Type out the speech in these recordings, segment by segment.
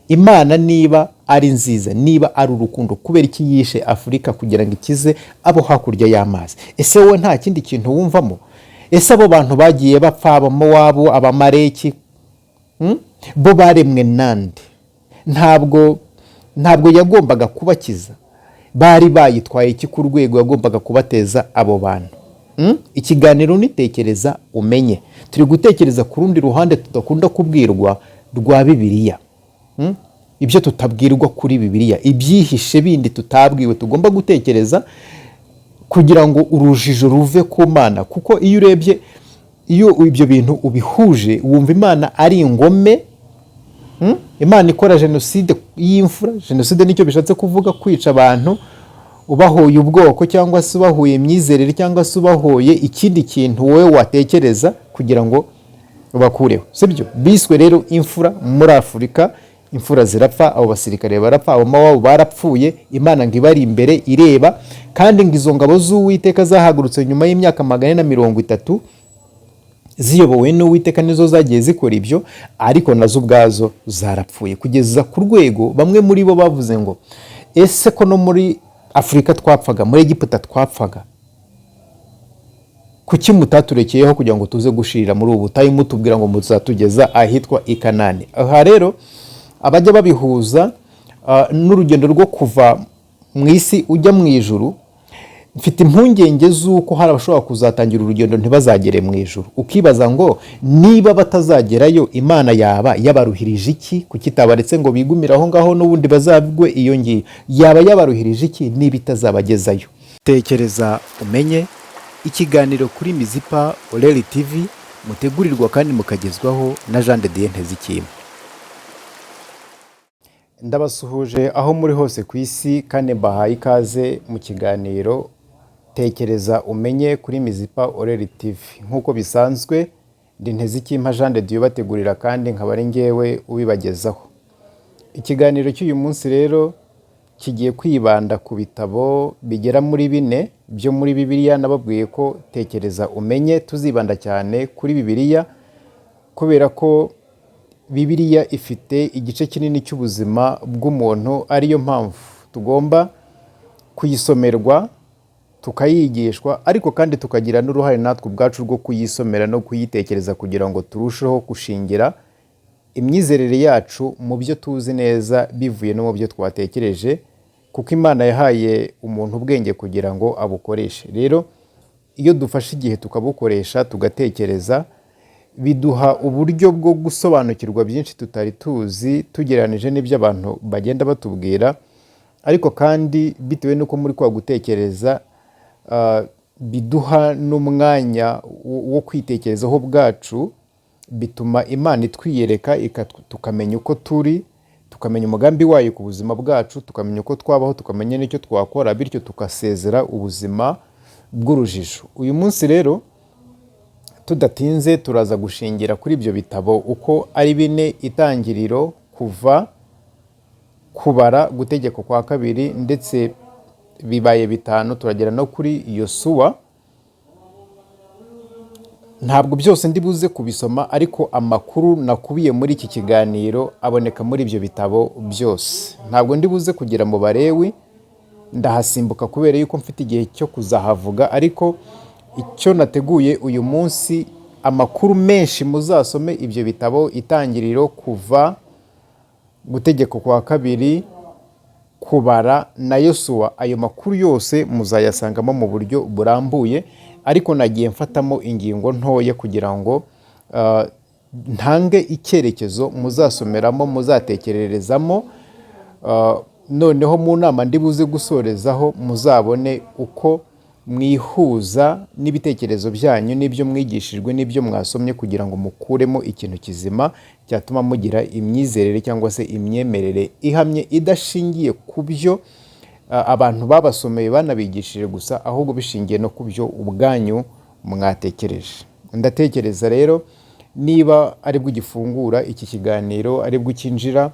Imana niba ari nziza, niba ari urukundo, kubera iki yishe Afurika kugira ngo ikize abo hakurya y'amazi? Ese wowe nta kindi kintu wumvamo? Ese abo bantu bagiye bapfa, Abamowabu, Abamaleki, bo baremwe nande? Ntabwo yagombaga kubakiza? Bari bayitwaye iki ku rwego yagombaga kubateza abo bantu? Ikiganiro nitekereza umenye, turi gutekereza ku rundi ruhande tudakunda kubwirwa rwa Bibiliya. Ibyo tutabwirwa kuri Bibiliya, ibyihishe bindi tutabwiwe, tugomba gutekereza kugira ngo urujijo ruve ku Mana. Kuko iyo urebye, iyo ibyo bintu ubihuje, wumva Imana ari ingome. Imana ikora jenoside y'imfura. Jenoside nicyo bishatse kuvuga, kwica abantu ubahoye ubwoko cyangwa se ubahoye imyizerere cyangwa se ubahoye ikindi kintu wowe watekereza kugira ngo ubakureho, sibyo? Biswe rero imfura muri Afurika. Imfura zirapfa, abo basirikare barapfa, abo Mowabu barapfuye. Imana ngo ibari imbere ireba, kandi ngo izo ngabo z'Uwiteka zahagurutse nyuma y'imyaka 430 ziyobowe n'Uwiteka nizo zagiye zikora ibyo, ariko nazo ubwazo zarapfuye, kugeza ku rwego bamwe muri bo bavuze ngo ese ko no muri Afurika twapfaga, muri Egiputa twapfaga, kuki mutaturekeyeho kugira ngo tuze gushirira muri ubu butayu, mutubwira ngo muzatugeza ahitwa i Kanani? Aha rero abajya babihuza n'urugendo rwo kuva mu isi ujya mu ijuru, mfite impungenge z'uko hari abashobora kuzatangira urugendo ntibazagere mu ijuru. Ukibaza ngo niba batazagerayo, Imana yaba yabaruhirije iki? Kuki itabaretse ngo bigumire aho ngaho n'ubundi bazabigwe iyo ngiyo? Yaba yabaruhirije iki niba itazabagezayo? Tekereza umenye, ikiganiro kuri Mizipa Oreli TV, mutegurirwa kandi mukagezwaho na Jean de Dieu Ntezikimwe. Ndabasuhuje aho muri hose ku isi, kandi mbahaye ikaze mu kiganiro Tekereza umenye kuri Mizipa Oreli TV. Nk'uko bisanzwe, ndi Ntezikimwe Jean de Dieu bategurira kandi nkaba ari ngewe ubibagezaho. Ikiganiro cy'uyu munsi rero kigiye kwibanda ku bitabo bigera muri 4 byo muri Bibiliya. Nababwiye ko Tekereza umenye tuzibanda cyane kuri Bibiliya, kubera ko Bibiliya ifite igice kinini cy'ubuzima bw'umuntu, ariyo mpamvu tugomba kuyisomerwa, tukayigishwa, ariko kandi tukagira n'uruhare natwe ubwacu rwo kuyisomera no kuyitekereza, kugira ngo turusheho gushingira imyizerere yacu mu byo tuzi neza bivuye no mu byo twatekereje, kuko Imana yahaye umuntu ubwenge kugira ngo abukoreshe. Rero iyo dufashe igihe tukabukoresha, tugatekereza, biduha uburyo bwo gusobanukirwa byinshi tutari tuzi, tugereranije n'ibyo abantu bagenda batubwira. Ariko kandi bitewe n'uko muri kwa gutekereza biduha n'umwanya wo kwitekerezaho bwacu, bituma Imana itwiyereka, tukamenya uko turi, tukamenya umugambi wayo ku buzima bwacu, tukamenya uko twabaho, tukamenya n'icyo twakora, bityo tukasezera ubuzima bw'urujijo. Uyu munsi rero tudatinze turaza gushingira kuri ibyo bitabo uko ari 4: Itangiriro, Kuva, Kubara, Gutegeka kwa kabiri, ndetse bibaye 5 turagera no kuri Yosuwa. Ntabwo byose ndi buze kubisoma, ariko amakuru nakubiye muri iki kiganiro aboneka muri ibyo bitabo byose. Ntabwo ndi buze kugira mu Balewi, ndahasimbuka kubera yuko mfite igihe cyo kuzahavuga, ariko icyo nateguye uyu munsi, amakuru menshi muzasome ibyo bitabo: Itangiriro, Kuva, Gutegeka kwa kabiri, Kubara na Yosuwa. Ayo makuru yose muzayasangamo mu buryo burambuye, ariko nagiye mfatamo ingingo ntoya kugira ngo ntange icyerekezo muzasomeramo, muzatekererezamo, noneho mu nama ndi buze gusorezaho muzabone uko mwihuza n'ibitekerezo byanyu n'ibyo mwigishijwe n'ibyo mwasomye, kugira ngo mukuremo ikintu kizima cyatuma mugira imyizerere cyangwa se imyemerere ihamye, idashingiye ku byo abantu babasomeye banabigishije gusa, ahubwo bishingiye no ku byo ubwanyu mwatekereje. Ndatekereza rero niba ari bwo gifungura iki kiganiro, ari bwo kinjira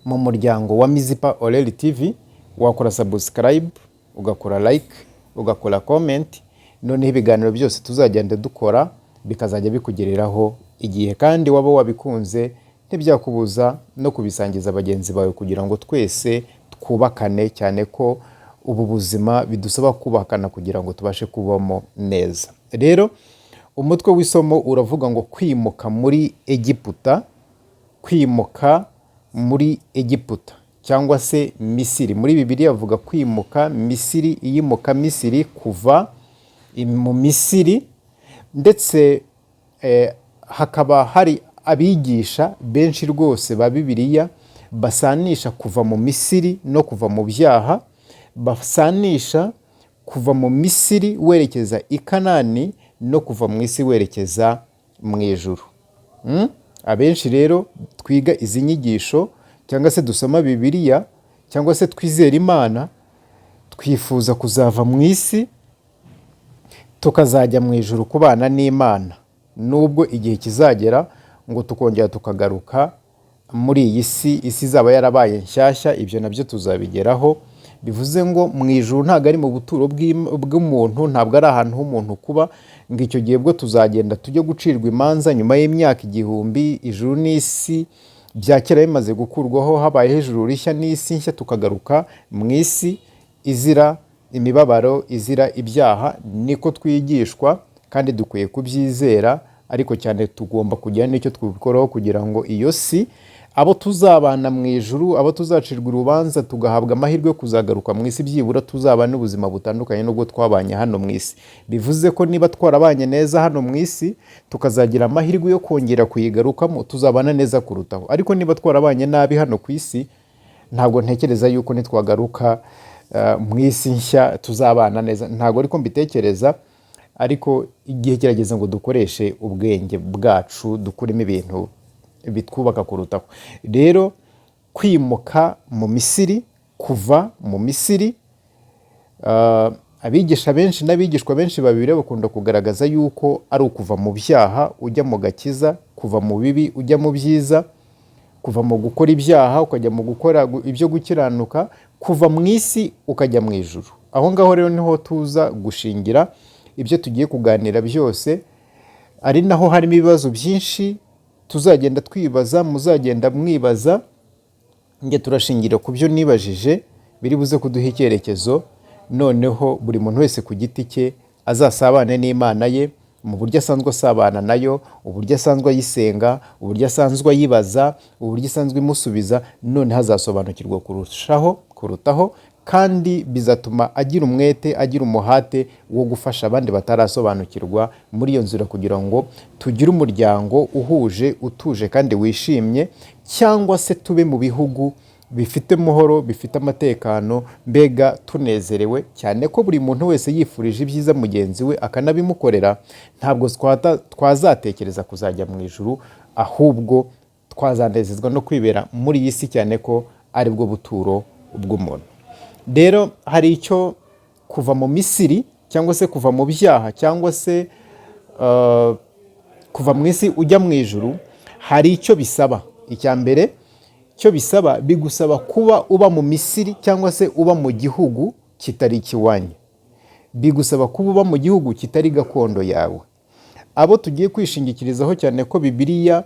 mu muryango wa Mizipa Oreli TV, wakora subscribe, ugakora like, ugakora comment, noneho ibiganiro byose tuzagenda dukora bikazajya bikugereraho igihe. Kandi waba wabikunze, ntibyakubuza no kubisangiza bagenzi bawe kugira ngo twese twubakane, cyane ko ubu buzima bidusaba kubakana kugira ngo tubashe kubamo neza. Rero umutwe w'isomo uravuga ngo kwimuka muri Egiputa, kwimuka muri Egiputa cyangwa se Misiri. Muri Bibiliya avuga kwimuka Misiri, iyimuka Misiri, kuva mu Misiri, ndetse hakaba hari abigisha benshi rwose ba Bibiliya basanisha kuva mu Misiri no kuva mu byaha, basanisha kuva mu Misiri werekeza i Kanani no kuva mu isi werekeza mu ijuru. Abenshi rero twiga izi nyigisho cyangwa se dusoma Bibiliya cyangwa se twizera Imana, twifuza kuzava mu isi tukazajya mu ijuru kubana n'Imana, nubwo igihe kizagera ngo tukongera tukagaruka muri iyi si, isi izaba yarabaye nshyashya, ibyo nabyo tuzabigeraho. Bivuze ngo mu ijuru ntabwo ari mu buturo bw'umuntu, ntabwo ari ahantu h'umuntu kuba, ngo icyo gihe bwo tuzagenda tujye gucirwa imanza nyuma y'imyaka 1000, ijuru n'isi bya kera bimaze gukurwaho, habayeho ijuru rishya n'isi nshya, tukagaruka mu isi izira imibabaro, izira ibyaha. Niko twigishwa kandi dukwiye kubyizera, ariko cyane tugomba kugira n'icyo twabikoraho kugira ngo iyo si, abo tuzabana mu ijuru, abo tuzacirwa urubanza tugahabwa amahirwe yo kuzagaruka mu isi, byibura tuzabana n'ubuzima butandukanye n'ubwo twabanye hano mu isi. Bivuze ko niba twarabanye neza hano mu isi, tukazagira amahirwe yo kongera kuyigarukamo, tuzabana neza kurutaho. Ariko niba twarabanye nabi hano ku isi, ntabwo ntekereza yuko nitwagaruka mu isi nshya tuzabana neza. Ntabwo ariko mbitekereza, ariko igihe kirageze ngo dukoreshe ubwenge bwacu, dukuremo ibintu bitwubaka kurutaho. Rero kwimuka mu Misiri, kuva mu Misiri, abigisha benshi n'abigishwa benshi babiri bakunda kugaragaza yuko ari ukuva mu byaha ujya mu gakiza, kuva mu bibi ujya mu byiza, kuva mu gukora ibyaha ukajya mu gukora ibyo gukiranuka, kuva mu isi ukajya mu ijuru. Aho ngaho rero niho tuza gushingira ibyo tugiye kuganira byose, ari naho harimo ibibazo byinshi tuzagenda twibaza, muzagenda mwibaza. Nge turashingira ku byo nibajije biri buze kuduha icyerekezo, noneho buri muntu wese ku giti cye azasabane n'Imana ye mu buryo asanzwe asabana nayo, uburyo asanzwe ayisenga, uburyo asanzwe ayibaza, uburyo asanzwe imusubiza, none hazasobanukirwa kurutaho, kandi bizatuma agira umwete, agira umuhate wo gufasha abandi batarasobanukirwa muri iyo nzira, kugira ngo tugire umuryango uhuje, utuje kandi wishimye, cyangwa se tube mu bihugu bifite amahoro, bifite amatekano, mbega tunezerewe cyane ko buri muntu wese yifurije ibyiza mugenzi we akanabimukorera. Ntabwo twazatekereza kuzajya mu ijuru, ahubwo twazanezezwa no kwibera muri iyi si, cyane ko ari bwo buturo bw'umuntu. Rero hari icyo kuva mu Misiri cyangwa se kuva mu byaha cyangwa se kuva mu isi ujya mu ijuru, hari icyo bisaba. Icya mbere cyo bisaba, bigusaba kuba uba mu Misiri cyangwa se uba mu gihugu kitari ikiwanyu, bigusaba kuba uba mu gihugu kitari gakondo yawe. Abo tugiye kwishingikirizaho cyane ko Bibiliya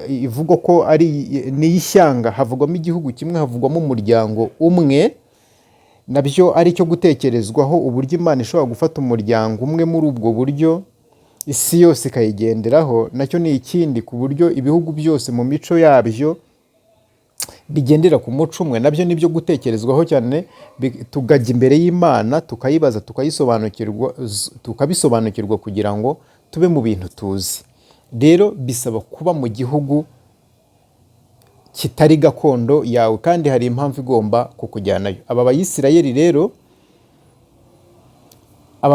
ivuga ko ari n'ishyanga, havugwamo igihugu kimwe, havugwamo umuryango umwe, nabyo ari cyo gutekerezwaho, uburyo Imana ishobora gufata umuryango umwe muri ubwo buryo isi yose ikayigenderaho, nacyo ni ikindi, ku buryo ibihugu byose mu mico yabyo bigendera ku muco umwe, nabyo nibyo gutekerezwaho cyane. Tukajya imbere y'Imana tukayibaza, tukabisobanukirwa kugira ngo tube mu bintu tuzi. Rero bisaba kuba mu gihugu kitari gakondo yawe, kandi hari impamvu igomba kukujyanayo. Aba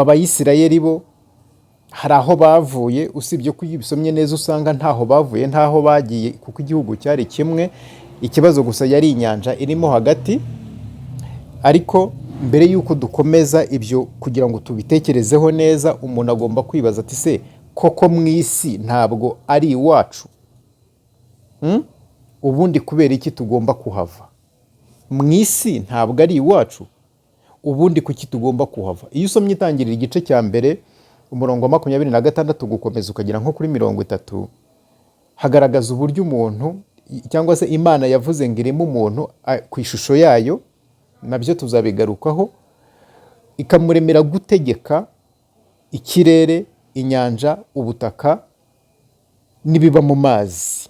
Bayisirayeli bo hari aho bavuye, usibye ko iyo ubisomye neza usanga ntaho bavuye, ntaho bagiye, kuko igihugu cyari kimwe. Ikibazo gusa yari inyanja irimo hagati. Ariko mbere y'uko dukomeza ibyo kugira ngo tubitekerezeho neza, umuntu agomba kwibaza ati se koko mu isi ntabwo ari iwacu? Ubundi kubera iki tugomba kuhava? Mu isi ntabwo ari iwacu, ubundi kuki tugomba kuhava? Iyo usomye itangirira igice cya mbere umurongo wa 26 gukomeza ukagera nko kuri 30, hagaragaza uburyo umuntu cyangwa se Imana yavuze ngo ireme umuntu ku ishusho yayo, nabyo tuzabigarukaho, ikamuremera gutegeka ikirere, inyanja, ubutaka n'ibiba mu mazi.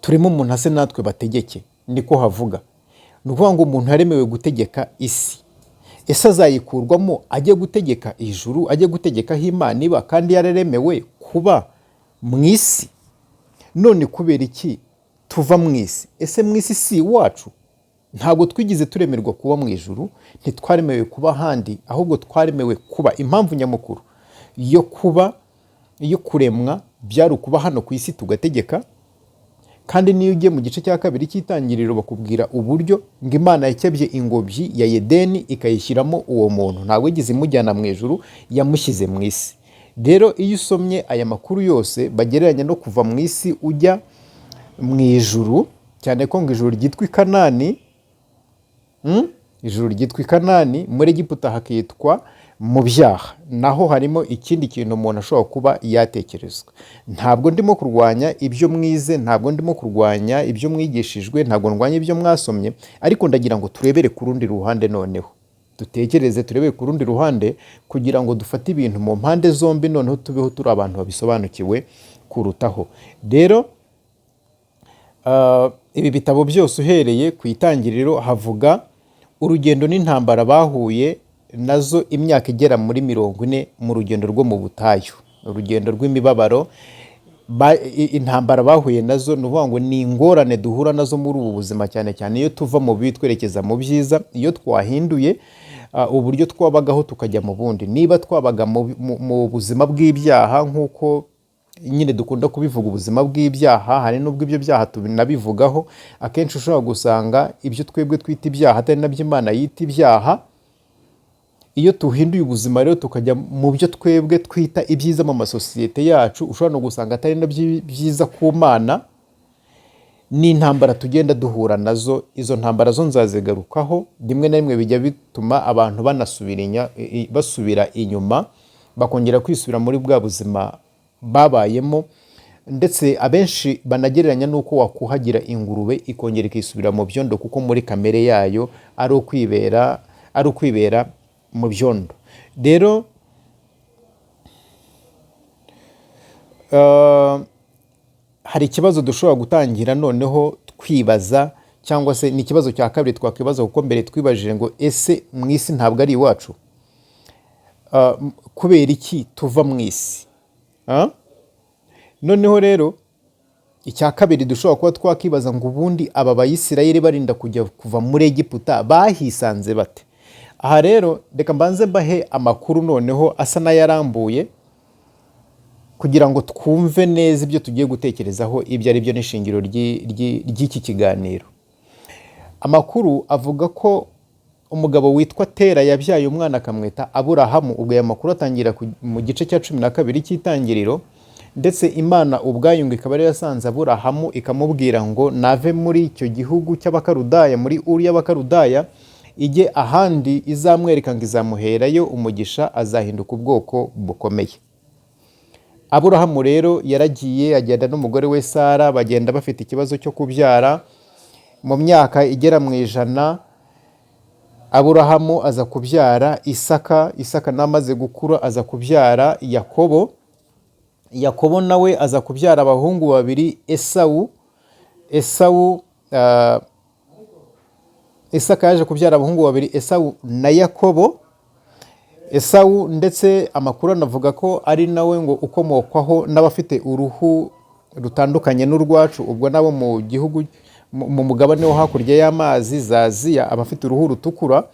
Turimo umuntu ase natwe bategeke, niko havuga. Ni ukuvuga ngo umuntu yaremewe gutegeka isi. Ese azayikurwamo ajye gutegeka ijuru, ajye gutegeka aho Imana iba, kandi yararemewe kuba mu isi? None kubera iki tuva mu isi? Ese mu isi si iwacu? Ntabwo twigize turemerwa kuba mu ijuru, ntitwaremewe kuba ahandi, ahubwo twaremewe kuba. Impamvu nyamukuru yo kuba, yo kuremwa, byari ukuba hano ku isi tugategeka. Kandi niyo ugiye mu gice cya kabiri cy'itangiriro bakubwira uburyo ngo Imana yakebye ingobyi ya Edeni ikayishyiramo uwo muntu. Ntabwo yigeze imujyana mu ijuru, yamushyize mu isi. Rero iyo usomye aya makuru yose bagereranya no kuva mu isi ujya mu ijuru, cyane ko ngo ijuru ryitwa i Kanani, ijuru ryitwa i Kanani, muri Egiputa hakitwa mu byaha. Naho harimo ikindi kintu umuntu ashobora kuba yatekerezwa. Ntabwo ndimo kurwanya ibyo mwize, ntabwo ndimo kurwanya ibyo mwigishijwe, ntabwo ndwanya ibyo mwasomye, ariko ndagira ngo turebere ku rundi ruhande noneho. Dutekereze, turebe ku rundi ruhande kugira ngo dufate ibintu mu mpande zombi, noneho tubeho turi abantu babisobanukiwe kurutaho. Rero ibi bitabo byose uhereye ku itangiriro havuga urugendo n'intambara bahuye nazo imyaka igera muri 40 mu rugendo rwo mu butayu, urugendo rw'imibabaro, intambara bahuye nazo. Ni ukuvuga ngo ni ingorane duhura nazo muri ubu buzima, cyane cyane iyo tuva mu bibi twerekeza mu byiza, iyo twahinduye uburyo twabagaho tukajya mu bundi. Niba twabaga mu buzima bw'ibyaha, nk'uko nyine dukunda kubivuga, ubuzima bw'ibyaha, hari n'ubwo ibyo byaha tunabivugaho, akenshi ushobora gusanga ibyo twebwe twita ibyaha atari nabyo Imana yita ibyaha. Iyo tuhinduye ubuzima rero tukajya mu byo twebwe twita ibyiza mu masosiyete yacu, ushobora no gusanga atari nabyo byiza ku Mana. N'intambara tugenda duhura nazo, izo ntambara zo nzazigarukaho. Rimwe na rimwe bijya bituma abantu basubira inyuma, bakongera kwisubira muri bwa buzima babayemo, ndetse abenshi banagereranya n'uko wakuhagira ingurube ikongera ikisubira mu byondo, kuko muri kamere yayo ari ukwibera mu byondo. Rero hari ikibazo dushobora gutangira noneho twibaza, cyangwa se ni ikibazo cya kabiri twakwibaza, kuko mbere twibajije ngo ese mu isi ntabwo ari iwacu? Kubera iki tuva mu isi? Noneho rero icya kabiri dushobora kuba twakibaza ngo ubundi aba Bayisirayeli barinda kuva muri Egiputa bahisanze bate? Aha rero reka mbanze mbahe amakuru noneho asa n'ayarambuye, kugira ngo twumve neza ibyo tugiye gutekerezaho ibyo ari byo n'ishingiro ry'iki kiganiro. Amakuru avuga ko umugabo witwa Tera yabyaye umwana akamwita Aburahamu. Ubwo aya makuru atangira mu gice cya 12 cy'itangiriro, ndetse Imana ubwayo ngo ikaba yasanze Aburahamu ikamubwira ngo nave muri icyo gihugu cy'Abakarudaya, muri Uri y'Abakarudaya, ijye ahandi izamwereka ngo izamuherayo umugisha, azahinduka ubwoko bukomeye. Aburahamu rero yaragiye agenda n'umugore we Sara, bagenda bafite ikibazo cyo kubyara. Mu myaka igera mu 100 Aburahamu aza kubyara Isaka. Isaka namaze gukura aza kubyara Yakobo. Yakobo nawe aza kubyara abahungu babiri, Isaka yaje kubyara abahungu babiri, Esawu na Yakobo. Esawu ndetse amakuru anavuga ko ari nawe ngo ukomokwaho n'abafite uruhu rutandukanye n'urwacu, ubwo nabo mu gihugu, mu mugabane wo hakurya y'amazi za Aziya, abafite uruhu rutukura.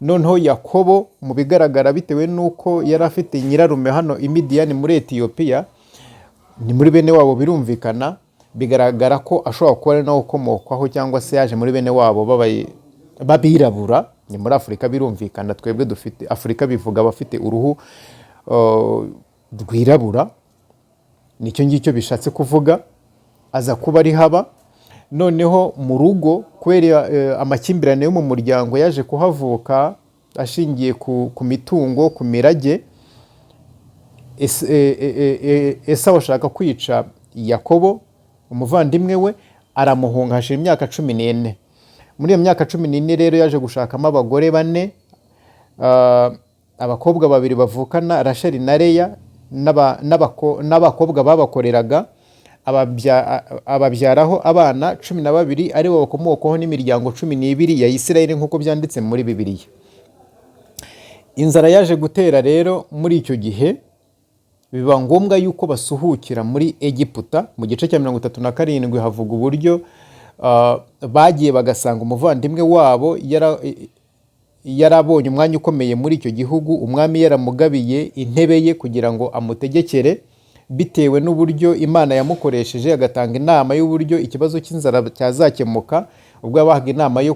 Noneho Yakobo mu bigaragara, bitewe n'uko yari afite nyirarume hano i Midiyani muri Etiyopiya, ni muri bene wabo, birumvikana, bigaragara ko ashobora kuba ari nawe ukomokwaho, cyangwa se yaje muri bene wabo babirabura. Ni muri Afurika, birumvikana, twebwe dufite Afurika bivuga abafite uruhu rwirabura, nicyo ngicyo bishatse kuvuga. Aza kuba ari haba. Noneho mu rugo, kubera amakimbirane yo mu muryango, yaje kuhavuka ashingiye ku mitungo, ku mirage. Esawu ashaka kwica Yakobo umuvandimwe we, aramuhunga hashira imyaka 14. Muri iyo myaka 14 rero yaje gushakamo abagore 4, abakobwa 2 bavukana, Rasheli na Leya, n'abakobwa babakoreraga, ababyaraho abana 12 aribo bakomokaho n'imiryango 12 ya Isirayeli nk'uko byanditse muri Bibiliya. Inzara yaje gutera rero muri icyo gihe, biba ngombwa yuko basuhukira muri Egiputa. Mu gice cya 37 havuga uburyo bagiye bagasanga umuvandimwe wabo yarabonye umwanya ukomeye muri icyo gihugu, umwami yaramugabiye intebe ye kugira ngo amutegekere, bitewe n'uburyo Imana yamukoresheje agatanga inama y'uburyo ikibazo cy'inzara cyazakemuka, ubwo yabahaga inama yo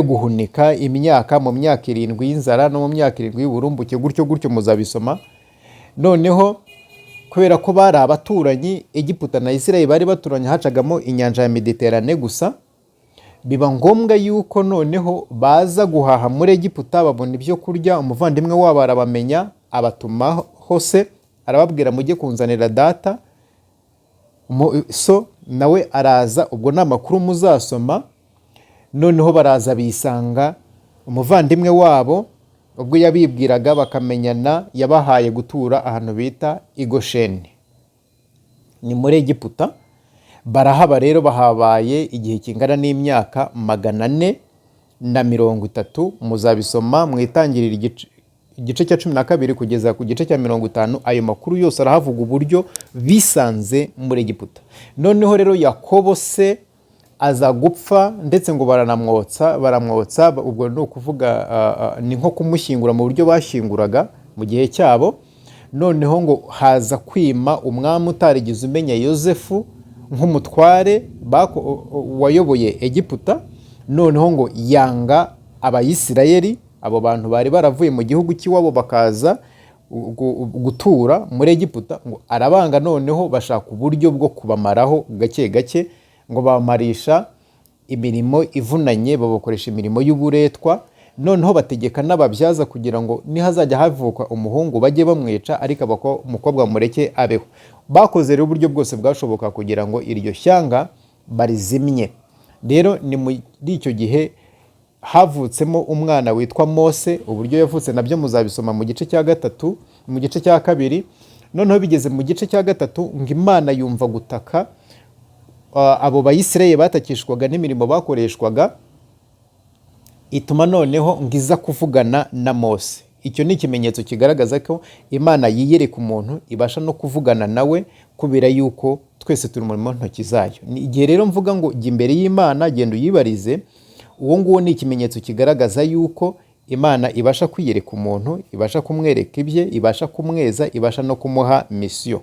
guhunika imyaka mu myaka 7 y'inzara no mu myaka 7 y'uburumbuke, gutyo muzabisoma. Noneho kubera ko bari abaturanyi, Egiputa na Isirayeli bari baturanye, hacagamo inyanja ya Mediterane gusa, biba ngombwa yuko noneho baza guhaha muri Egiputa, babona ibyo kurya. Umuvandimwe wabo arabamenya, abatumaho se, arababwira mujye kunzanira data. So nawe araza, ubwo ni amakuru muzasoma. Noneho baraza bisanga umuvandimwe wabo, ubwo yabibwiraga bakamenyana, yabahaye gutura ahantu bita i Gosheni, ni muri Egiputa. Barahaba rero, bahabaye igihe kingana n'imyaka 430. Muzabisoma mwitangirira igice cya 12 kugeza ku gice cya 50. Ayo makuru yose arahavuga uburyo bisanze muri Egiputa. Noneho rero Yakobo se aza gupfa, ndetse ngo baramwotsa. Ubwo ni ukuvuga ni nko kumushyingura mu buryo bashyinguraga mu gihe cyabo. Noneho ngo haza kwima umwami utarigeze umenya Yosefu nk'umutware wayoboye Egiputa. Noneho ngo yanga Abayisirayeli, abo bantu bari baravuye mu gihugu cy'iwabo bakaza gutura muri Egiputa, ngo arabanga. Noneho bashaka uburyo bwo kubamaraho gake gake, ngo bamarisha imirimo ivunanye, babakoresha imirimo y'uburetwa. Noneho bategeka n'ababyaza kugira ngo nihazajya havuka umuhungu bajye bamwica, ariko umukobwa mureke abeho. Bakoze rero uburyo bwose bwashoboka kugira ngo iryo shyanga barizimye. Rero ni muri icyo gihe havutsemo umwana witwa Mose. Uburyo yavutse nabyo muzabisoma mu gice cya 3, mu gice cya 2. Noneho bigeze mu gice cya 3 ngo Imana yumva gutaka abo Bayisirayeli batakishwaga n'imirimo bakoreshwaga, ituma noneho ngiza kuvugana na Mose. Icyo ni ikimenyetso kigaragaza ko Imana yiyereka umuntu, ibasha no kuvugana nawe, kubera yuko twese turi mu ntoki zayo. Igihe rero mvuga ngo jya imbere y'Imana, genda uyibarize, uwo nguwo ni ikimenyetso kigaragaza yuko Imana ibasha kwiyereka umuntu, ibasha kumwereka ibye, ibasha kumweza, ibasha no kumuha misiyo.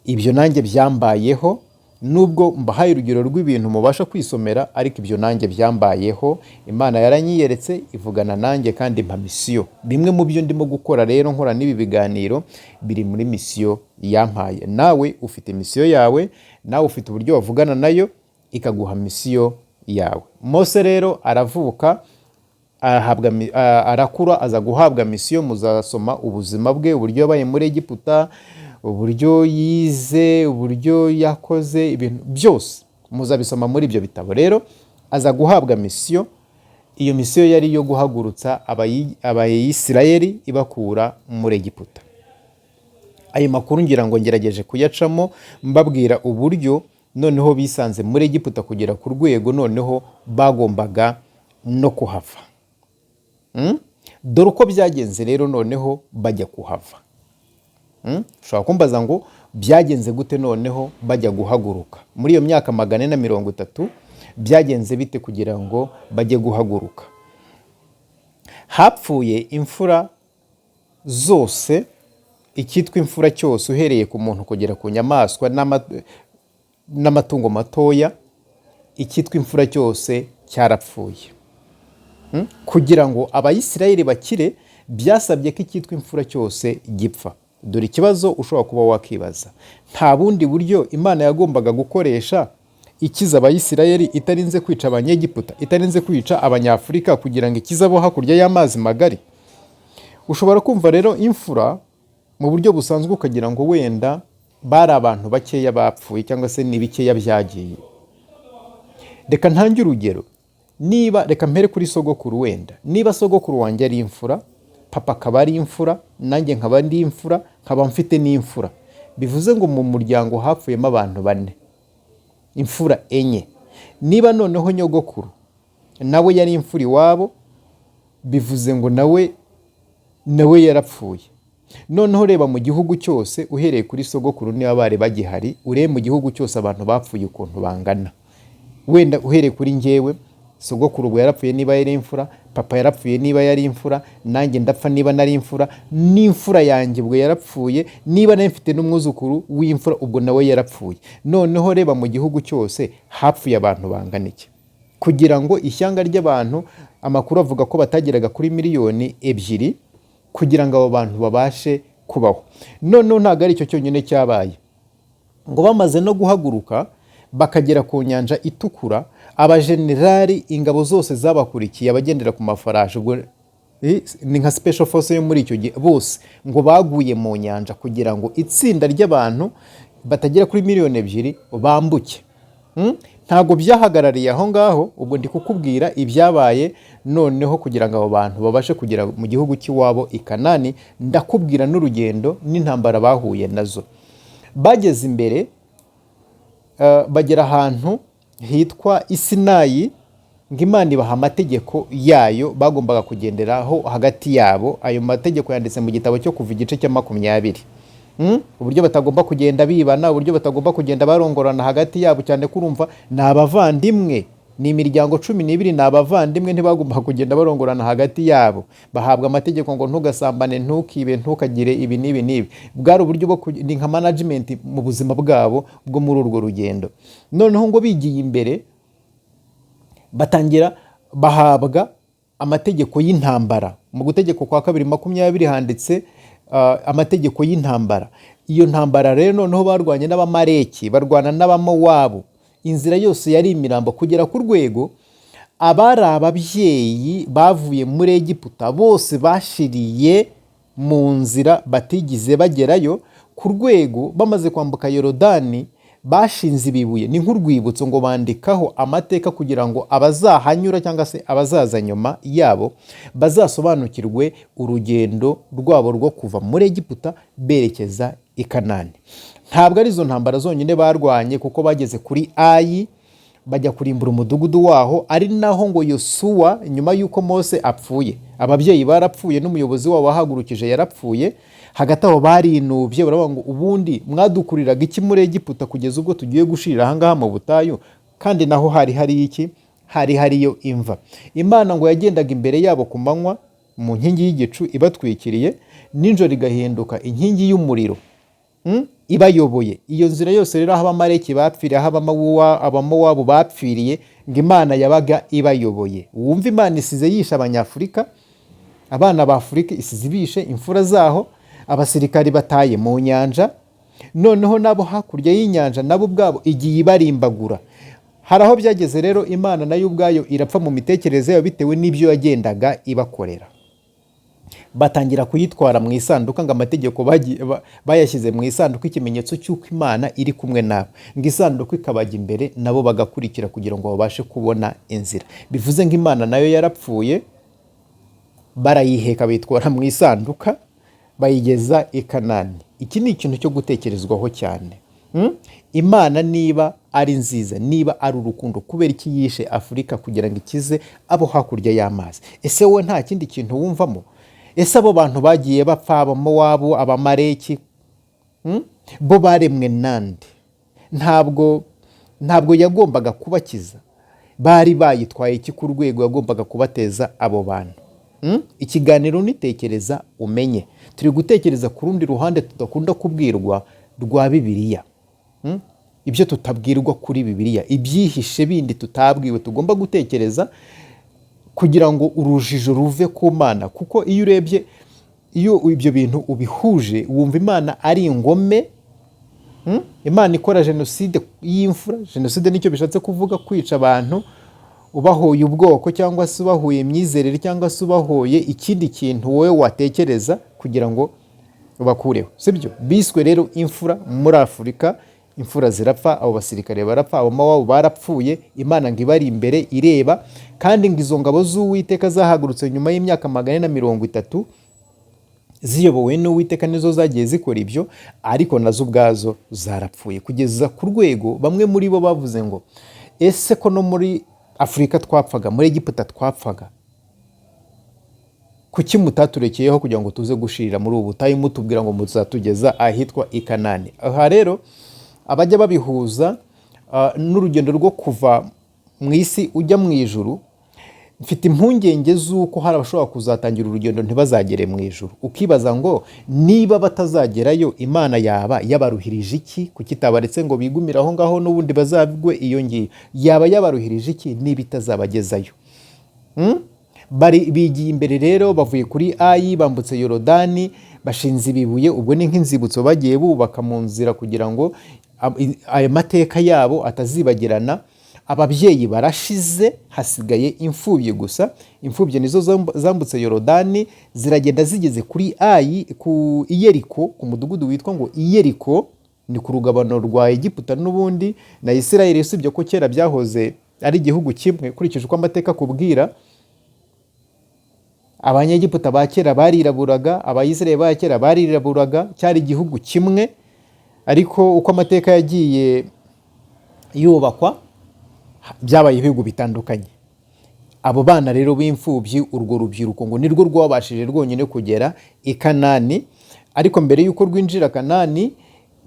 Ibyo nanjye byambayeho, nubwo mbahaye urugero rw'ibintu mubasha kwisomera, ariko ibyo nanjye byambayeho. Imana yaranyiyeretse, ivugana nanjye kandi mpa misiyo. Bimwe mu byo ndimo gukora rero, nkora n'ibi biganiro, biri muri misiyo yampaye. Nawe ufite misiyo yawe, nawe ufite uburyo wavugana nayo ikaguha misiyo yawe. Mose rero aravuka, arakura, aza guhabwa misiyo. Muzasoma ubuzima bwe, uburyo yabaye muri Egiputa, uburyo yize, uburyo yakoze, ibintu byose muzabisoma muri ibyo bitabo. Rero aza guhabwa misiyo. Iyo misiyo yari iyo guhagurutsa Abayisirayeli ibakura muri Egiputa. Ayo makuru ngira ngo ngerageje kuyacamo mbabwira uburyo noneho bisanze muri Egiputa, kugera ku rwego noneho bagombaga no kuhava. Dore uko byagenze rero, noneho bajya kuhava. Ushobora kumbaza ngo byagenze gute noneho bajya guhaguruka muri iyo myaka 430? Byagenze bite kugira ngo bajye guhaguruka? Hapfuye imfura zose, icyitwa imfura cyose, uhereye ku muntu kugera ku nyamaswa n'amatungo matoya, icyitwa imfura cyose cyarapfuye. Kugira ngo Abayisirayeli bakire, byasabye ko icyitwa imfura cyose gipfa. Dore ikibazo ushobora kuba wakibaza: nta bundi buryo Imana yagombaga gukoresha ikiza Abayisirayeli itarinze kwica Abanyegiputa, itarinze kwica Abanyafurika, kugira ngo ikize abo hakurya y'amazi magari? ushobora kumva rero imfura mu buryo busanzwe ukagira ngo wenda bari abantu bakeya bapfuye cyangwa se ni bikeya byagiye. Reka ntange urugero, reka mpere kuri sogokuru wenda, niba sogokuru wanjye ari imfura, papa akaba ari imfura, nanjye nkaba ndi imfura, nkaba mfite n'imfura, bivuze ngo mu muryango hapfuyemo abantu 4, imfura 4. Niba noneho nyogokuru nawe yari imfura iwabo, bivuze ngo nawe yarapfuye. Noneho reba mu gihugu cyose, uhereye kuri sogokuru niba bari bagihari, urebe mu gihugu cyose abantu bapfuye ukuntu bangana. Wenda uhereye kuri njyewe, sogokuru ubwo yarapfuye niba yari imfura, papa yarapfuye niba yari imfura, nanjye ndapfa niba nari imfura, n'imfura yanjye ubwo yarapfuye, niba nari mfite n'umwuzukuru w'imfura ubwo nawe yarapfuye. Noneho reba mu gihugu cyose hapfuye abantu bangana iki, kugira ngo ishyanga ry'abantu, amakuru avuga ko batageraga kuri 2 miliyoni kugira ngo abo bantu babashe kubaho. Noneho ntabwo ari icyo cyonyine cyabaye, ngo bamaze no guhaguruka bakagera ku nyanja itukura, abajenerali, ingabo zose zabakurikiye, abagendera ku mafarashi, ubwo ni nka special force yo muri icyo gihe, bose ngo baguye mu nyanja kugira ngo itsinda ry'abantu batagera kuri 2 miliyoni bambuke. Ntabwo byahagarariye aho ngaho, ubwo ndi kukubwira ibyabaye noneho kugira ngo abo bantu babashe kugera mu gihugu cy'iwabo i Kanani. Ndakubwira n'urugendo n'intambara bahuye nazo. Bageze imbere, bagera ahantu hitwa Isinayi, ngo Imana ibaha amategeko yayo bagombaga kugenderaho hagati yabo. Ayo mategeko yanditse mu gitabo cyo Kuva igice cya 20. Uburyo batagomba kugenda bibana, uburyo batagomba kugenda barongorana hagati yabo, cyane kurumva ni abavandimwe, ni imiryango 12, ni abavandimwe, ntibagomba kugenda barongorana hagati yabo. Bahabwa amategeko ngo ntugasambane, ntukibe, ntukagire ibi n'ibi n'ibi. Bwari uburyo ni nka management mu buzima bwabo bwo muri urwo rugendo. Noneho ngo bigiye imbere, batangira bahabwa amategeko y'intambara. Mu gutegeko kwa 2:20 handitse amategeko y'intambara. Iyo ntambara rero noneho barwanye n'abamaleki, barwana n'abamowabu, inzira yose yari imirambo, kugera ku rwego abari ababyeyi bavuye muri Egiputa bose bashiriye mu nzira, batigize bagerayo, ku rwego bamaze kwambuka Yorodani bashinze ibibuye, ni nk'urwibutso, ngo bandikaho amateka kugira ngo abazahanyura cyangwa se abazaza nyuma yabo bazasobanukirwe urugendo rwabo rwo kuva muri Egiputa berekeza i Kanani. Ntabwo ari izo ntambara zonyine barwanye, kuko bageze kuri Ayi bajya kurimbura umudugudu waho, ari naho ngo Yosuwa, nyuma y'uko Mose apfuye, ababyeyi barapfuye n'umuyobozi wabo wahagurukije yarapfuye, hagati aho barinubye baravuga ngo ubundi mwadukuriraga iki muri Egiputa kugeza ubwo tugiye gushirira ahangaha mu butayu, kandi naho hari iki, hariyo imva. Imana ngo yagendaga imbere yabo ku manywa mu nkingi y'igicu ibatwikiriye, nijoro igahinduka inkingi y'umuriro ibayoboye. Iyo nzira yose rero aho abamaleki bapfiriye, aho abamowabu bapfiriye, ngo Imana yabaga ibayoboye. Wumva Imana isize yisha Abanyafurika, abana ba Afurika isize bishe imfura zaho, abasirikari bataye mu nyanja, noneho nabo hakurya y'inyanja nabo ubwabo igiye ibarimbagura. Hari aho byageze rero Imana nayo ubwayo irapfa mu mitekerereze yayo bitewe n'ibyo yagendaga ibakorera. Batangira kuyitwara mu isanduka, ngo amategeko bayashyize mu isanduka, ikimenyetso cy'uko Imana iri kumwe nabo, ngo isanduka ikabajya imbere, nabo bagakurikira kugira ngo babashe kubona inzira. Bivuze ngo Imana nayo yarapfuye, barayiheka bitwara mu isanduka bayigeza i Kanani. Iki ni ikintu cyo gutekerezwaho cyane. Imana niba ari nziza, niba ari urukundo, kubera iki yishe Afurika kugira ngo ikize abo hakurya y'amazi? Ese wowe nta kindi kintu wumvamo? Ese abo bantu bagiye bapfa, abamowabu, abamaleki, bo baremwe nande? Ntabwo yagombaga kubakiza, bari bayitwaye iki ku rwego yagombaga kubateza abo bantu? Ikiganiro nitekereza umenye, turi gutekereza ku rundi ruhande tudakunda kubwirwa rwa Bibiliya. Ibyo tutabwirwa kuri Bibiliya, ibyihishe bindi tutabwiwe, tugomba gutekereza kugira ngo urujijo ruve ku Mana. Kuko iyo urebye, iyo ibyo bintu ubihuje, wumva Imana ari ingome, Imana ikora jenoside y'imfura. Jenoside nicyo bishatse kuvuga, kwica abantu ubahoye ubwoko cyangwa se ubahoye imyizerere cyangwa se ubahoye ikindi kintu wowe watekereza kugira ngo bakureho, sibyo? Biswe rero imfura muri Afurika. Imfura zirapfa, abo basirikare barapfa, abo mawabo barapfuye, Imana ngo ibari imbere ireba, kandi ngo izo ngabo z'Uwiteka zahagurutse nyuma y'imyaka 430 ziyobowe n'Uwiteka nizo zagiye zikora ibyo, ariko nazo ubwazo zarapfuye, kugeza ku rwego bamwe muri bo bavuze ngo ese ko no muri Afurika twapfaga, muri Egiputa twapfaga, kuki mutaturekeyeho kugira ngo tuze gushirira muri ubu butayu mutubwira ngo muzatugeza ahitwa i Kanani? Aha rero abajya babihuza n'urugendo rwo kuva mu isi ujya mu ijuru, mfite impungenge z'uko hari abashobora kuzatangira urugendo ntibazagere mu ijuru. Ukibaza ngo niba batazagerayo, Imana yaba yabaruhirije iki? Kuki itabaretse ngo bigumire aho ngaho n'ubundi bazagwe iyo ngiyo? Yaba yabaruhirije iki niba itazabagezayo? Bigiye imbere rero, bavuye kuri Ayi, bambutse Yorodani, bashinze ibibuye. Ubwo ni nk'inzibutso bagiye bubaka mu nzira kugira ngo ayo mateka yabo atazibagirana. Ababyeyi barashize, hasigaye imfubyi gusa. Imfubyi nizo zambutse Yorodani, ziragenda zigeze kuri Ayi, ku Iyeriko, ku mudugudu witwa ngo Iyeriko, ni ku rugabano rwa Egiputa n'ubundi na Isirayeli, usibye ko kera byahoze ari igihugu kimwe kurikije uko amateka kubwira. Abanyegiputa ba kera bariraburaga, Abayisirayeli ba kera bariraburaga, cyari igihugu kimwe, ariko uko amateka yagiye yubakwa byabaye ibihugu bitandukanye. Abo bana rero b'imfubyi, urwo rubyiruko ngo nirwo rwabashije rwonyine kugera i Kanani, ariko mbere y'uko rwinjira Kanani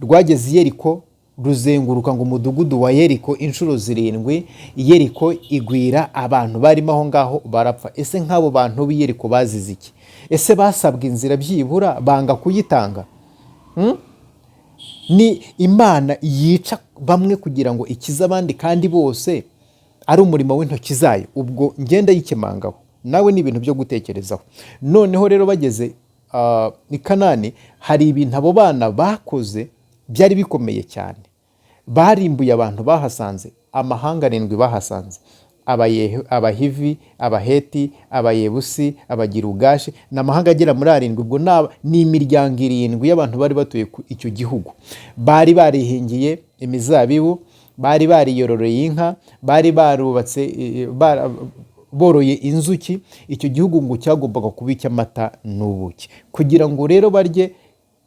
rwageze i Yeriko, ruzenguruka ngo umudugudu wa Yeriko inshuro 7. Yeriko igwira abantu barimo aho ngaho barapfa. Ese nk'abo bantu b'i Yeriko bazize iki? Ese basabwe inzira byibura banga kuyitanga? Ni Imana yica bamwe kugira ngo ikize abandi, kandi bose ari umurimo w'intoki zayo. Ubwo ngenda yikemangaho, nawe ni ibintu byo gutekerezaho. Noneho rero bageze i Kanani, hari ibintu abo bana bakoze byari bikomeye cyane. Barimbuye abantu bahasanze, amahanga 7 bahasanze: Abahivi, Abaheti, Abayebusi, Abagirugashi, n'amahanga agera muri 7. Ubwo ni imiryango 7 y'abantu bari batuye icyo gihugu. Bari barihingiye imizabibu, bari bariyororeye inka, bari barubatse, boroye inzuki. Icyo gihugu ngo cyagombaga kuba icy'amata n'ubuki, kugira ngo rero barye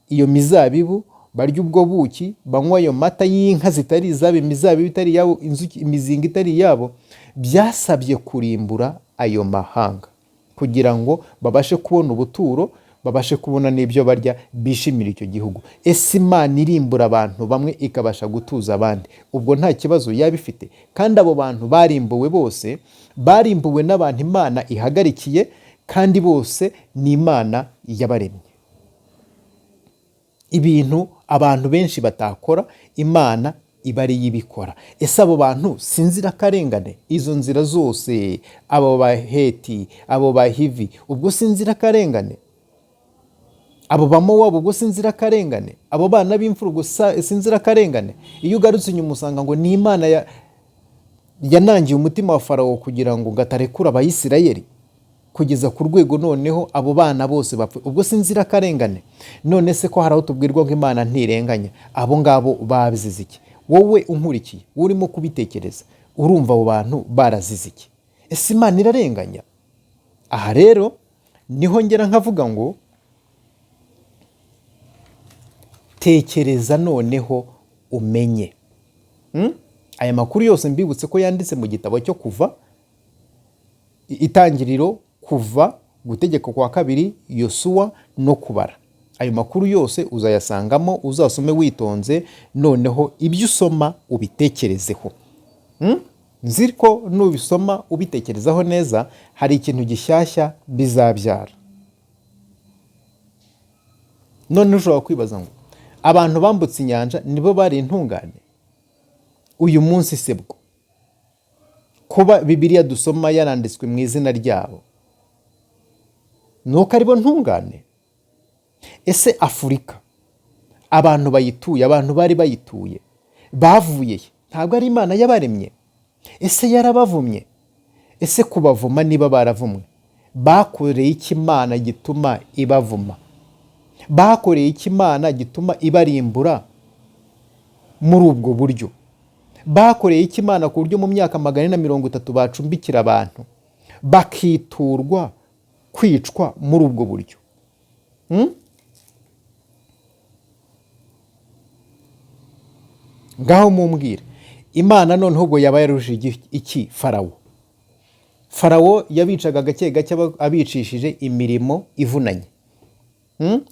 iyo mizabibu, barya ubwo buki, banywa ayo mata y'inka zitari izabo, imizabibu itari yabo, inzuki, imizinga itari yabo. Byasabye kurimbura ayo mahanga kugira ngo babashe kubona ubuturo, babashe kubona n'ibyo barya, bishimira icyo gihugu. Ese Imana irimbura abantu bamwe ikabasha gutuza abandi, ubwo nta kibazo yaba ifite? Kandi abo bantu barimbuwe bose, barimbuwe n'abantu Imana ihagarikiye, kandi bose ni Imana yabaremye. Ibintu abantu benshi batakora, Imana iba ari yibikora. Ese abo bantu sinzirakarengane? Izo nzira zose, abo Baheti, abo Bahivi, ubwo sinzirakarengane? Abo Bamowabu, ubwo sinzirakarengane? Abo bana b'imfura, ubwo sinzirakarengane? Iyo ugarutse inyuma usanga ngo ni Imana yanangiye umutima wa Farawo kugira ngo gatarekura Abayisirayeli, kugeza ku rwego noneho abo bana bose bapfa. Ubwo sinzirakarengane? None se ko haraho tubwirwa ngo Imana ntirenganya, abo ngabo bazize iki? Wowe unkurikiye, urimo kubitekereza, urumva abo bantu barazize iki? Ese Imana irarenganya? Aha rero niho ngera nkavuga ngo tekereza noneho umenye. Aya makuru yose mbibutse ko yanditse mu gitabo cyo Kuva, Itangiriro, Kuva, Gutegeka kwa 2, Yosuwa no Kubara. Ayo makuru yose uzayasangamo, uzasome witonze, noneho ibyo usoma ubitekerezeho. Nzi ko nubisoma ubitekerezaho neza, hari ikintu gishyashya bizabyara. None ushobora kwibaza ngo abantu bambutse inyanja nibo bari intungane? Uyu munsi sebwo kuba Bibiliya dusoma yaranditswe mu izina ryabo, nuko aribo ntungane? Ese Afurika, abantu bayituye, abantu bari bayituye, bavuye ntabwo ari Imana yabaremye? Ese yarabavumye? ese kubavuma niba baravumwe bakoreye iki Imana gituma ibavuma? Bakoreye iki Imana gituma ibarimbura muri ubwo buryo? Bakoreye iki Imana ku buryo mu myaka 430 bacumbikira abantu bakiturwa kwicwa muri ubwo buryo? Ngaho mumbwire, Imana noneho ubwo yaba yarushije iki Farawo? Farawo yabicaga gake gake abicishije imirimo ivunanye,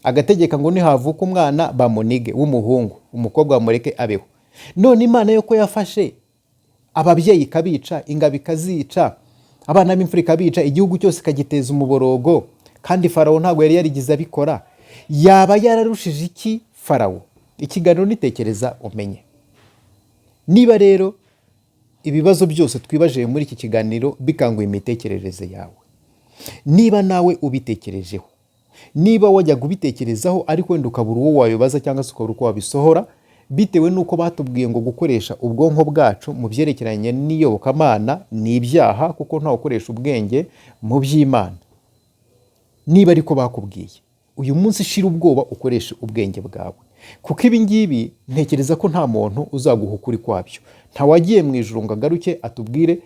agategeka ngo nihavuka umwana bamunige w'umuhungu, umukobwa bamureke abeho. None Imana yo ko yafashe ababyeyi ikabica, ingabo ikazica, abana b'imfura ikabica, igihugu cyose ikagiteza umuborogo, kandi Farawo ntabwo yari yarigize abikora, yaba yararushije iki Farawo? Ikiganiro nitekereza umenye. Niba rero ibibazo byose twibajiye muri iki kiganiro bikanguye imitekerereze yawe, niba nawe ubitekerejeho, niba wajya kubitekerezaho ariko wenda ukabura uwo wabibaza cyangwa se ukabura uko wabisohora, bitewe n'uko batubwiye ngo gukoresha ubwonko bwacu mu byerekeranye n'iyobokamana ni ibyaha, kuko ntawe ukoresha ubwenge mu by'Imana. Niba ariko bakubwiye, uyu munsi shira ubwoba ukoresha ubwenge bwawe, kuko ibi ngibi ntekereza ko nta muntu uzaguha ukuri kwabyo. Nta wagiye mu ijuru ngo agaruke atubwire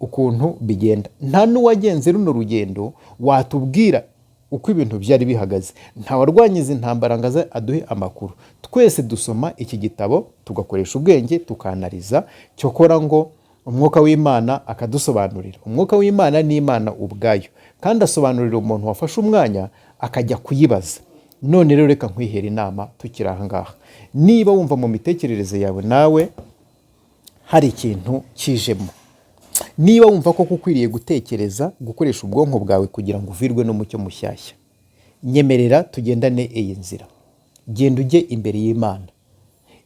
ukuntu bigenda, nta n'uwagenze runo rugendo watubwira uko ibintu byari bihagaze, nta warwanyiza intambara ngo aze aduhe amakuru. Twese dusoma iki gitabo tugakoresha ubwenge tukanariza, cyokora ngo umwuka w'Imana akadusobanurira. Umwuka w'Imana ni Imana ubwayo, kandi asobanurira umuntu wafashe umwanya akajya kuyibaza. None rero reka nkwihera inama tukiri aha ngaha, niba wumva mu mitekerereze yawe nawe hari ikintu kijemo, niba wumva ko ukwiriye gutekereza, gukoresha ubwonko bwawe kugira ngo uvirwe n'umucyo mushyashya, nyemerera tugendane iyi nzira. Genda ujye imbere y'Imana.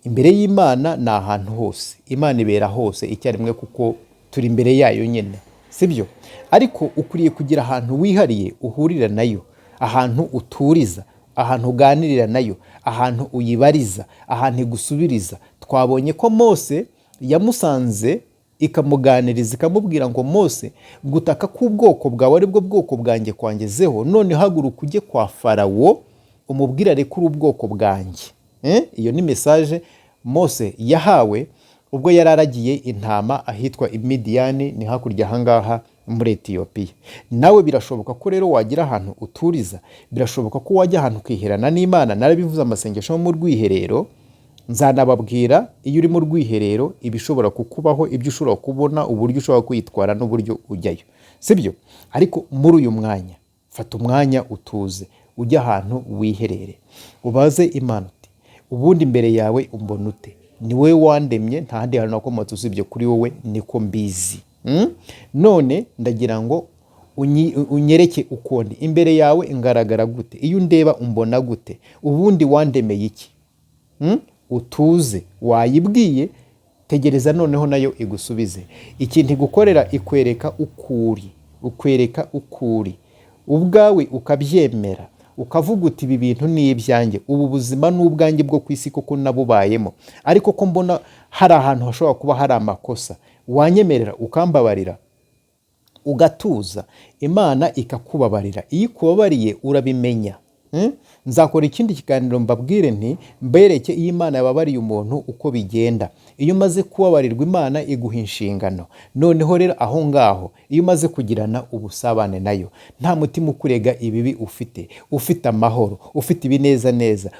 Imbere y'Imana ni ahantu hose, Imana ibera hose icyarimwe kuko turi imbere yayo nyine, sibyo? Ariko ukwiriye kugira ahantu wihariye uhurira nayo, ahantu uturiza, ahantu uganirira nayo, ahantu uyibariza, ahantu igusubiriza. Twabonye ko Mose yamusanze ikamuganiriza, ikamubwira ngo Mose, gutaka k'ubwoko bwawe ari bwo bwoko bwanjye kwangezeho, none haguruka ujye kwa Farawo umubwire arekure ubwoko bwanjye. Iyo ni message Mose yahawe ubwo yari aragiye intama ahitwa Imidiyani, ni hakurya ahangaha muri Etiyopiya. Nawe birashoboka ko rero wagira ahantu uturiza, birashoboka ko wajya ahantu ukiherana n'Imana. Narabivuze amasengesho mu rwiherero, nzanababwira iyo uri mu rwiherero ibishobora kukubaho, ibyo ushobora kubona, uburyo ushobora kwitwara n'uburyo ujyayo, sibyo? Ariko muri uyu mwanya fata umwanya utuze, ujya ahantu wiherere, ubaze Imana uti, ubundi imbere yawe umbona ute? Ni wowe wandemye, nta handi hantu nakomotse usibye kuri wowe, niko mbizi. None ndagira ngo unyereke ukundi imbere yawe ingaragara gute, iyo undeba umbona gute, ubundi wandemeye iki? Utuze, wayibwiye, tegereza noneho nayo igusubize. Ikintu igukorera ikwereka ukuri, ubwawe ukabyemera, ukavuga uti ibi bintu ni ibyanjye, ubu buzima ni ubwanjye bwo ku isi kuko nabubayemo, ariko ko mbona hari ahantu hashobora kuba hari amakosa, wanyemerera ukambabarira, ugatuza, Imana ikakubabarira. Iyo ikubabariye urabimenya. Nzakora ikindi kiganiro mbabwire nti mbereke iyo Imana yababariye umuntu uko bigenda. Iyo umaze kubabarirwa, Imana iguha inshingano. Noneho rero aho ngaho, iyo umaze kugirana ubusabane nayo, nta mutima ukurega ibibi ufite amahoro, ufite ibineza neza,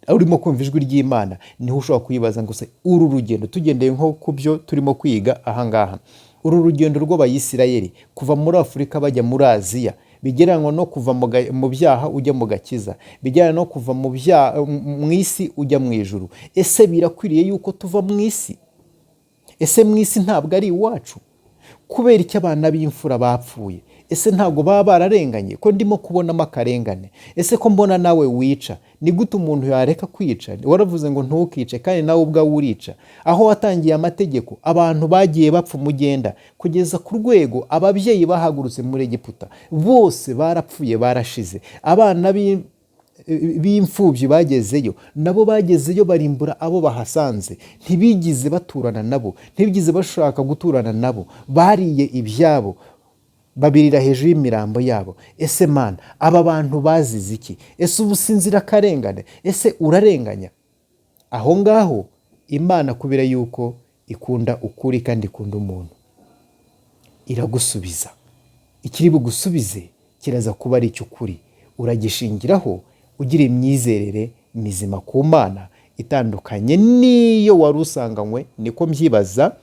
urimo kumva ijwi ry'Imana, niho ushobora kuyibaza ngo se uru rugendo, tugendeye nko ku byo turimo kwiga aha ngaha, uru rugendo rw'Abayisirayeli kuva muri Afurika bajya muri Aziya, bigereranywa no kuva mu byaha ujya mu gakiza, bigereranywa no kuva mu isi ujya mu ijuru. Ese birakwiriye yuko tuva mu isi? Ese mu isi ntabwo ari iwacu? Kubera icyo abana b'imfura bapfuye? Ese ntabwo baba bararenganye? Ko ndimo kubonamo akarengane. Ese ko mbona nawe wica, ni gute umuntu yareka kwica? Waravuze ngo ntukice, kandi nawe ubwawe urica. Aho watangiye amategeko, abantu bagiye bapfa umugenda, kugeza ku rwego ababyeyi bahagurutse muri Egiputa bose barapfuye, barashize. Abana b'imfubyi bagezeyo, nabo bagezeyo barimbura abo bahasanze, ntibigize baturana nabo, ntibigize bashaka guturana nabo, bariye ibyabo, babirira hejuru y'imirambo yabo. Ese Mana, aba bantu bazize iki? Ese ubu si inzirakarengane? Ese urarenganya? Aho ngaho Imana kubera yuko ikunda ukuri kandi ikunda umuntu, iragusubiza. Ikiri bugusubize kiraza kuba ari icy'ukuri. Uragishingiraho ugira imyizerere mizima ku Mana itandukanye n'iyo wari usanganywe, niko mbyibaza,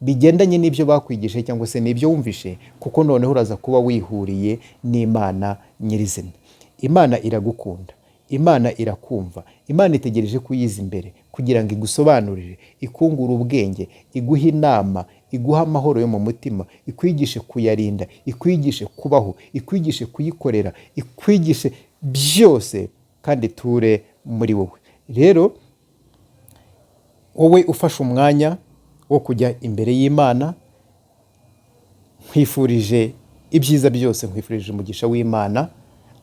bigendanye n'ibyo bakwigishije cyangwa se n'ibyo wumvishe, kuko noneho uraza kuba wihuriye n'Imana nyirizina. Imana iragukunda, Imana irakumva, Imana itegereje kuyiza imbere kugira ngo igusobanurire, ikungure ubwenge, iguhe inama, iguhe amahoro yo mu mutima, ikwigishe kuyarinda, ikwigishe kubaho, ikwigishe kuyikorera, ikwigishe byose kandi ture muri wowe. Rero wowe ufashe umwanya wo kujya imbere y'Imana, nkwifurije ibyiza byose, nkwifurije umugisha w'Imana,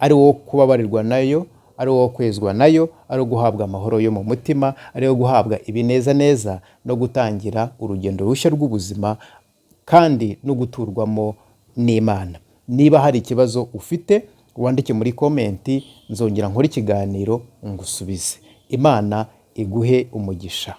ari wo kubabarirwa nayo, ari wo kwezwa nayo, ari wo guhabwa amahoro yo mu mutima, ari wo guhabwa ibinezaneza no gutangira urugendo rushya rw'ubuzima kandi no guturwamo n'Imana. Niba hari ikibazo ufite, wandike muri komenti, nzongera nkore ikiganiro ngusubize. Imana iguhe umugisha.